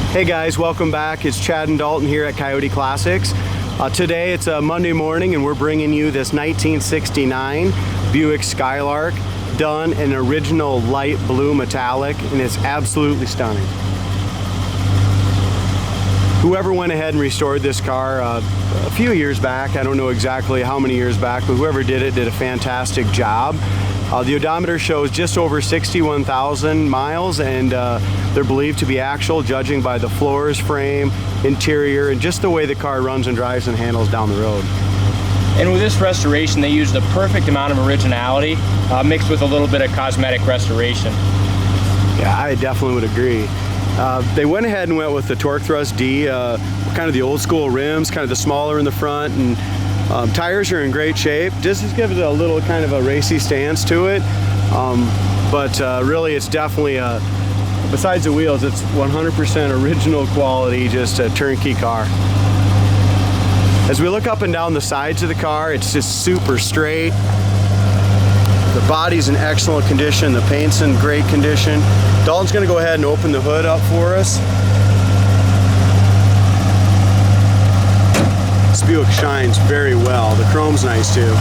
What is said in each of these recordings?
Hey guys, welcome back. It's Chad and Dalton here at Coyote Classics. Today it's a Monday morning and we're bringing you this 1969 Buick Skylark, done in original light blue metallic, and it's absolutely stunning. Whoever went ahead and restored this car a few years back, I don't know exactly how many years back, but whoever did it did a fantastic job. The odometer shows just over 61,000 miles, and they're believed to be actual, judging by the floors, frame, interior, and just the way the car runs and drives and handles down the road. And with this restoration, they used the perfect amount of originality mixed with a little bit of cosmetic restoration. Yeah, I definitely would agree. They went ahead and went with the torque thrust D, kind of the old school rims, kind of the smaller in the front, and tires are in great shape. Just gives it a little kind of a racy stance to it, but really it's definitely besides the wheels, it's 100% original quality, just a turnkey car. As we look up and down the sides of the car, it's just super straight. The body's in excellent condition, the paint's in great condition. Dalton's gonna go ahead and open the hood up for us. This Buick shines very well. The chrome's nice too.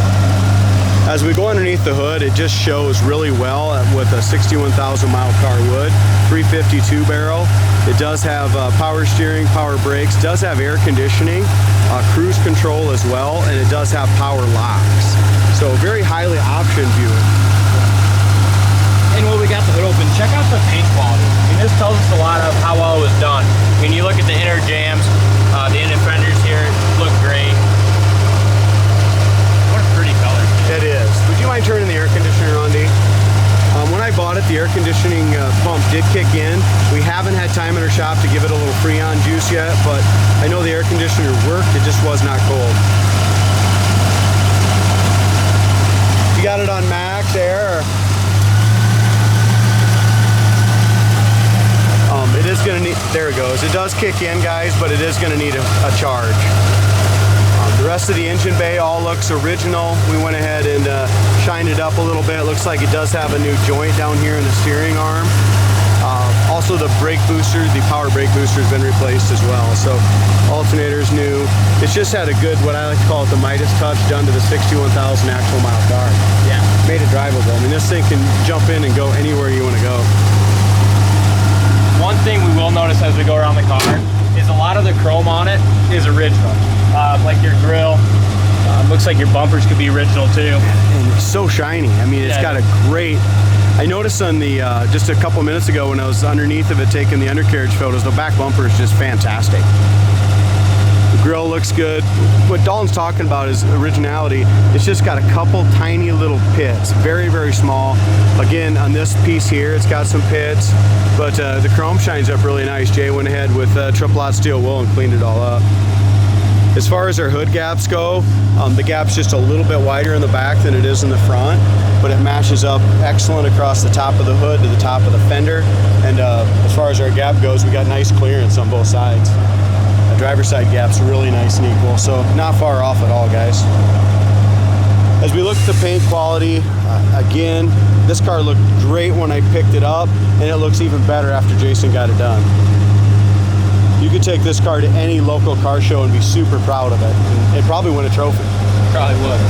As we go underneath the hood, it just shows really well with a 61,000 mile car would. 352 barrel. It does have power steering, power brakes, does have air conditioning, cruise control as well, and it does have power locks. So very highly optioned Buick. And when we got the hood open, check out the paint quality. I mean, this tells us a lot of how well it was done. I mean, you look at the inner jams, the inner fenders here look great. What a pretty color. It is. Would you mind turning the air conditioner on, D? When I bought it, the air conditioning pump did kick in. We haven't had time in our shop to give it a little Freon juice yet, but I know the air conditioner worked, it just was not cold. You got it on max air? It is gonna need, there it goes. It does kick in, guys, but it is gonna need a charge. The rest of the engine bay all looks original. We went ahead and shined it up a little bit. It looks like it does have a new joint down here in the steering arm. Also the brake booster, the power brake booster has been replaced as well. So alternator's new. It's just had a good, what I like to call it, the Midas touch done to the 61,000 actual mile car. Yeah. Made it drivable. I mean, this thing can jump in and go anywhere you want to go. One thing we will notice as we go around the car is a lot of the chrome on it is original. Like your grill, looks like your bumpers could be original too. And it's so shiny. I mean, it's got a great, I noticed on the, just a couple minutes ago when I was underneath of it taking the undercarriage photos, the back bumper is just fantastic. The grill looks good. What Dalton's talking about is originality. It's just got a couple tiny little pits, very, very small. Again, on this piece here, it's got some pits, but the chrome shines up really nice. Jay went ahead with triple-aught steel wool and cleaned it all up. As far as our hood gaps go, the gap's just a little bit wider in the back than it is in the front, but it matches up excellent across the top of the hood to the top of the fender. And as far as our gap goes, we got nice clearance on both sides. The driver's side gap's really nice and equal, so not far off at all, guys. As we look at the paint quality, again, this car looked great when I picked it up, and it looks even better after Jason got it done. You could take this car to any local car show and be super proud of it. And it'd probably win a trophy. Probably would.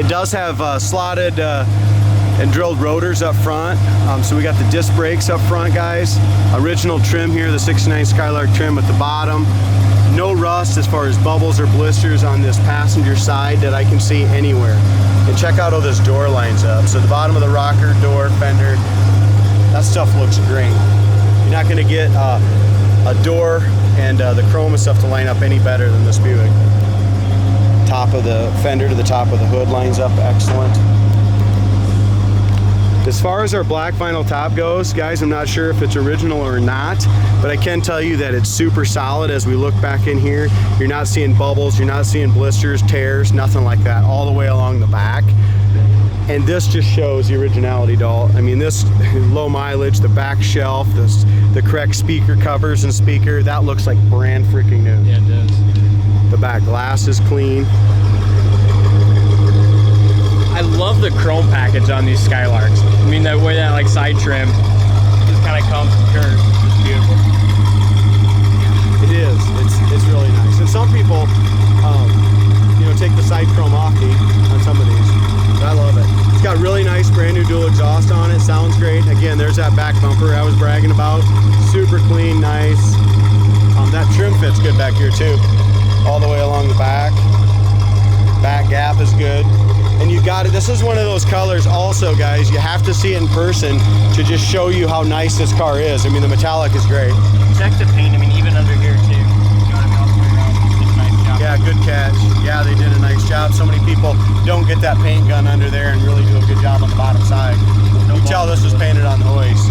It does have slotted and drilled rotors up front. So we got the disc brakes up front, guys. Original trim here, the 69 Skylark trim at the bottom. No rust as far as bubbles or blisters on this passenger side that I can see anywhere. And check out how this door lines up. So the bottom of the rocker, door, fender, that stuff looks great. You're not gonna get a door and the chrome and stuff to line up any better than this Buick. Top of the fender to the top of the hood lines up excellent. As far as our black vinyl top goes, guys, I'm not sure if it's original or not, but I can tell you that it's super solid. As we look back in here, you're not seeing bubbles, you're not seeing blisters, tears, nothing like that, all the way along the back. And this just shows the originality, doll. I mean, this low mileage, the back shelf, the correct speaker covers and speaker, that looks like brand freaking new. Yeah, it does. The back glass is clean. I love the chrome package on these Skylarks. I mean, that way that like side trim just kind of comes and curves. It's beautiful. It is. It's really nice. And some people, you know, take the side chrome off on some of these. But I love it. It's got really nice brand new dual exhaust on it. Sounds great. Again, there's that back bumper I was bragging about. Super clean, nice. That trim fits good back here too. All the way along the back. Back gap is good. And you got it. This is one of those colors also, guys. You have to see it in person to just show you how nice this car is. I mean, the metallic is great. Check the paint. I mean, even under here too. You know what I mean? All the way around. Did a nice job. Yeah, good catch. Yeah, they did a nice job. So many people don't get that paint gun under there and really do a good job on the bottom side. You can tell this was painted on the hoist.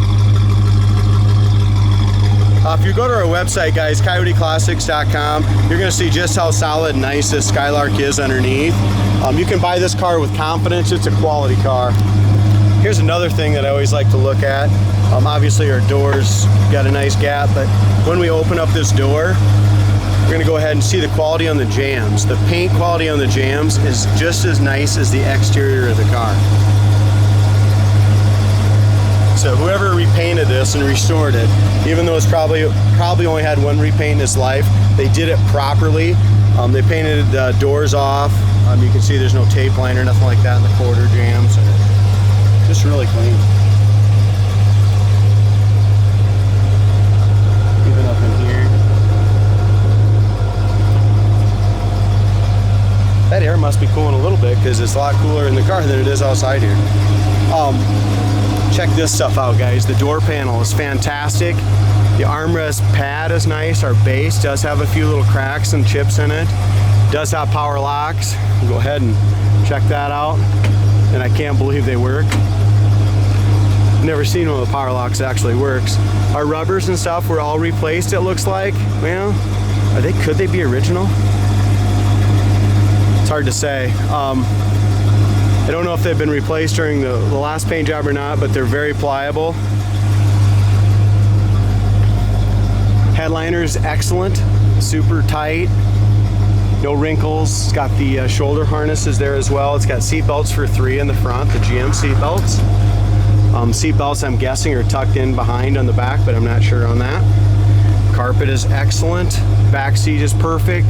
If you go to our website, guys, coyoteclassics.com, you're going to see just how solid and nice this Skylark is underneath. You can buy this car with confidence. It's a quality car. Here's another thing that I always like to look at. Obviously, our doors got a nice gap, but when we open up this door, we're going to go ahead and see the quality on the jambs. The paint quality on the jambs is just as nice as the exterior of the car. So whoever repainted this and restored it, even though it's probably only had one repaint in its life, they did it properly. They painted the doors off. You can see there's no tape line or nothing like that in the quarter jams. Just really clean. Even up in here. That air must be cooling a little bit because it's a lot cooler in the car than it is outside here. Check this stuff out, guys. The door panel is fantastic. The armrest pad is nice. Our base does have a few little cracks and chips in it. Does have power locks. Go ahead and check that out. And I can't believe they work. Never seen one of the power locks that actually works. Our rubbers and stuff were all replaced, it looks like. Well, could they be original? It's hard to say. I don't know if they've been replaced during the last paint job or not, but they're very pliable. Headliner's excellent, super tight, no wrinkles. It's got the shoulder harnesses there as well. It's got seat belts for 3 in the front, the GM seat belts. Seat belts, I'm guessing, are tucked in behind on the back, but I'm not sure on that. Carpet is excellent. Back seat is perfect.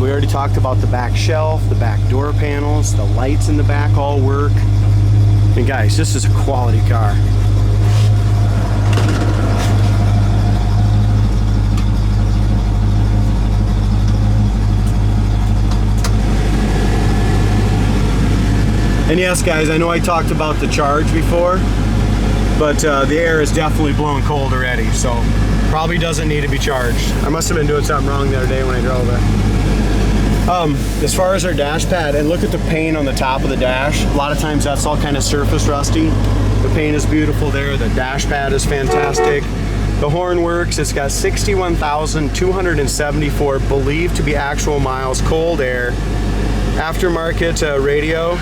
We already talked about the back shelf, the back door panels, the lights in the back all work. And guys, this is a quality car. And yes, guys, I know I talked about the charge before, but the air is definitely blowing cold already, so probably doesn't need to be charged. I must have been doing something wrong the other day when I drove it. As far as our dash pad, and look at the paint on the top of the dash. A lot of times that's all kind of surface rusty. The paint is beautiful there. The dash pad is fantastic. The horn works. It's got 61,274 believed to be actual miles, cold air. Aftermarket radio.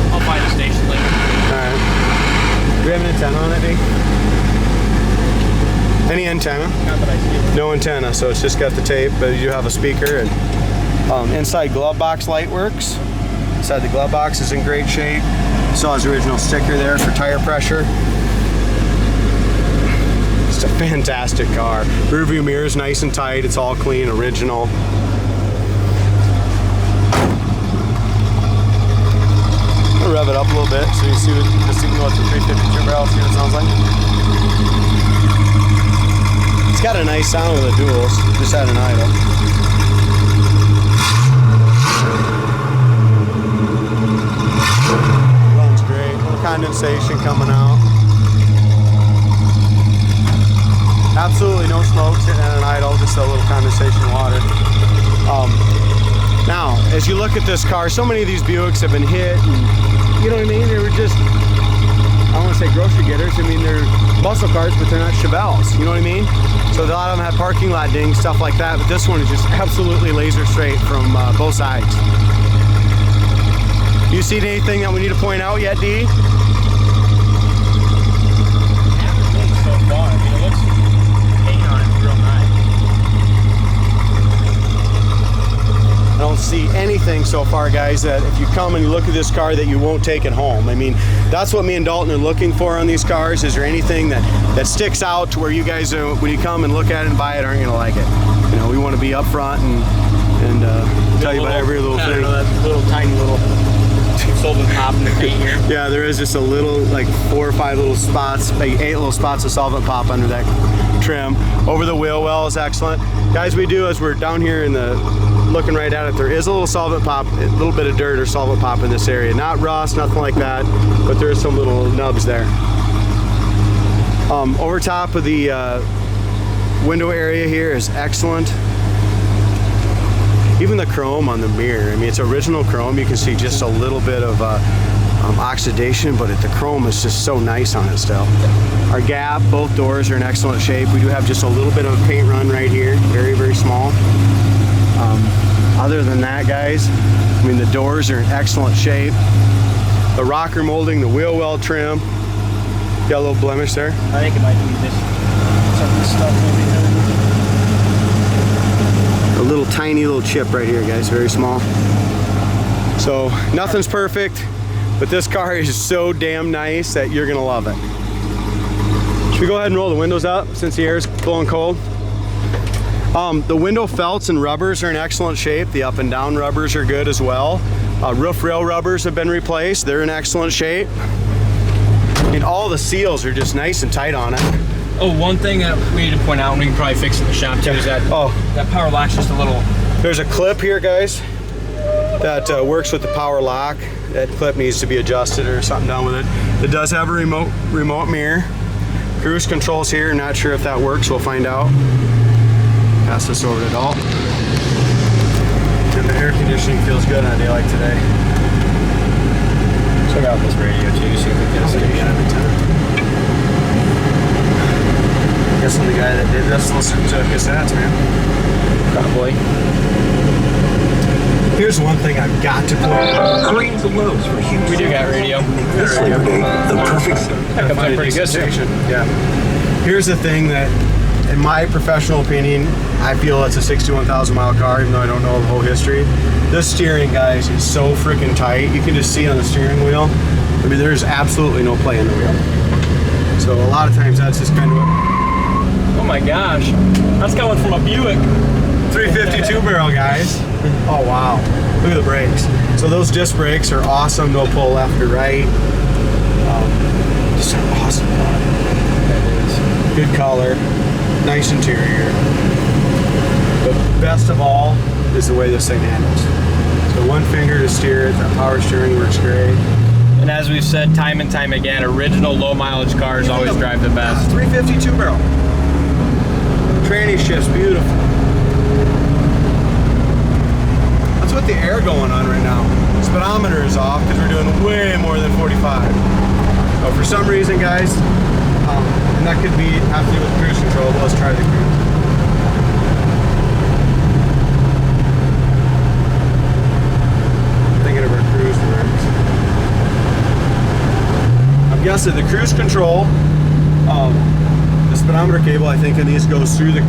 I'll find a station later. Alright. Do we have an antenna on it, D? Any antenna? Not that I see. No antenna, so it's just got the tape, but you have a speaker. And inside glove box light works. Inside the glove box is in great shape. Saw his original sticker there for tire pressure. It's a fantastic car. Rear view mirror is nice and tight. It's all clean, original. I'll rev it up a little bit so you see the signal at the 352 barrel. See what it sounds like. It's got a nice sound with the duals, just at an idle. Runs great, little condensation coming out. Absolutely no smoke sitting at an idle, just a little condensation water. Now, as you look at this car, so many of these Buicks have been hit, and you know what I mean? They were just, I don't want to say grocery getters, I mean they're muscle cars, but they're not Chevelles, you know what I mean? So a lot of them have parking lot dings, stuff like that, but this one is just absolutely laser straight from both sides. You seen anything that we need to point out yet, D? So far, I mean, it looks, the paint on it's real nice. see anything so far, guys, that if you come and you look at this car that you won't take it home. I mean, that's what me and Dalton are looking for on these cars. Is there anything that sticks out to where you guys, when you come and look at it and buy it, aren't gonna like it? You know, we want to be up front and tell you about every little thing. I don't know, that little tiny little solvent pop in the paint here. Yeah, there is just a little, like 4 or 5 little spots, like 8 little spots of solvent pop under that trim. Over the wheel well is excellent. Guys, we do, as we're down here in the, looking right at it, there is a little solvent pop, a little bit of dirt or solvent pop in this area. Not rust, nothing like that, but there is some little nubs there. Over top of the window area here is excellent. Even the chrome on the mirror, I mean, it's original chrome. You can see just a little bit of oxidation, but the chrome is just so nice on it still. Our gap, both doors are in excellent shape. We do have just a little bit of a paint run right here, very, very small. Other than that, guys, I mean, the doors are in excellent shape. The rocker molding, the wheel well trim. Got a little blemish there. I think it might be this. Some of this stuff maybe. A little tiny little chip right here, guys, very small. So nothing's perfect, but this car is so damn nice that you're gonna love it. Should we go ahead and roll the windows up since the air is blowing cold? The window felts and rubbers are in excellent shape. The up and down rubbers are good as well. Roof rail rubbers have been replaced. They're in excellent shape. And all the seals are just nice and tight on it. Oh, one thing that we need to point out, and we can probably fix it in the shop too, is that that power lock's just a little... There's a clip here, guys, that works with the power lock. That clip needs to be adjusted or something done with it. It does have a remote mirror. Cruise controls here, not sure if that works, we'll find out. Pass this over to Dalton. And the air conditioning feels good on a day like today. Check out this radio too, see if we can get a Guessing the guy that did this listened to cassettes, man. Probably. Here's one thing I've got to put. Creams and lows for huge. We do got radio. This Labor Day, the perfect. That comes in pretty good too. Yeah. Here's the thing that, in my professional opinion, I feel it's a 61,000 mile car, even though I don't know the whole history. This steering, guys, is so freaking tight. You can just see on the steering wheel. I mean, there's absolutely no play in the wheel. So a lot of times that's just kind of what. Oh my gosh, that's coming from a Buick. 352 barrel, guys. Oh wow, look at the brakes. So those disc brakes are awesome, no pull left or right. Just an awesome car. Good color, nice interior. But best of all is the way this thing handles. So one finger to steer it, that power steering works great. And as we've said time and time again, original low mileage cars always drive the best. 352 barrel. Tranny shift's beautiful. That's with the air going on right now. Speedometer is off because we're doing way more than 45. So for some reason, guys, and that could have to do with cruise control, but let's try the cruise. Thinking of our cruise works. I'm guessing the cruise control, the speedometer cable, I think, in these goes through the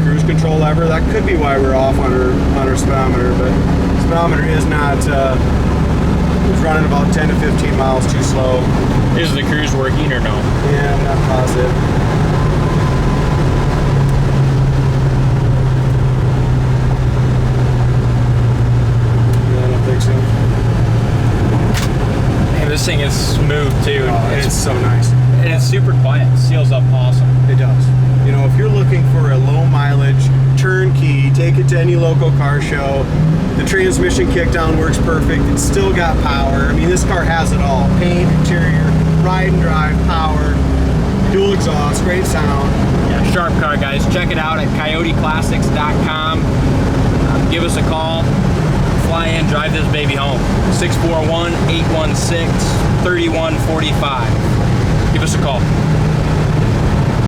cruise control lever. That could be why we're off on our speedometer, but the speedometer is not, it's running about 10 to 15 miles too slow. Is the cruise working or no? Yeah, I'm not positive. Yeah, I don't think so. Man, this thing is smooth too. Oh, it's so nice. And it's super quiet. It seals up awesome. It does. You know, if you're looking for a low mileage, turnkey, take it to any local car show. The transmission kickdown works perfect. It's still got power. I mean, this car has it all. Paint, interior, ride and drive, power, dual exhaust, great sound. Yeah, sharp car, guys. Check it out at coyoteclassics.com. Give us a call. Fly in, drive this baby home. 641-816-3145. Give us a call.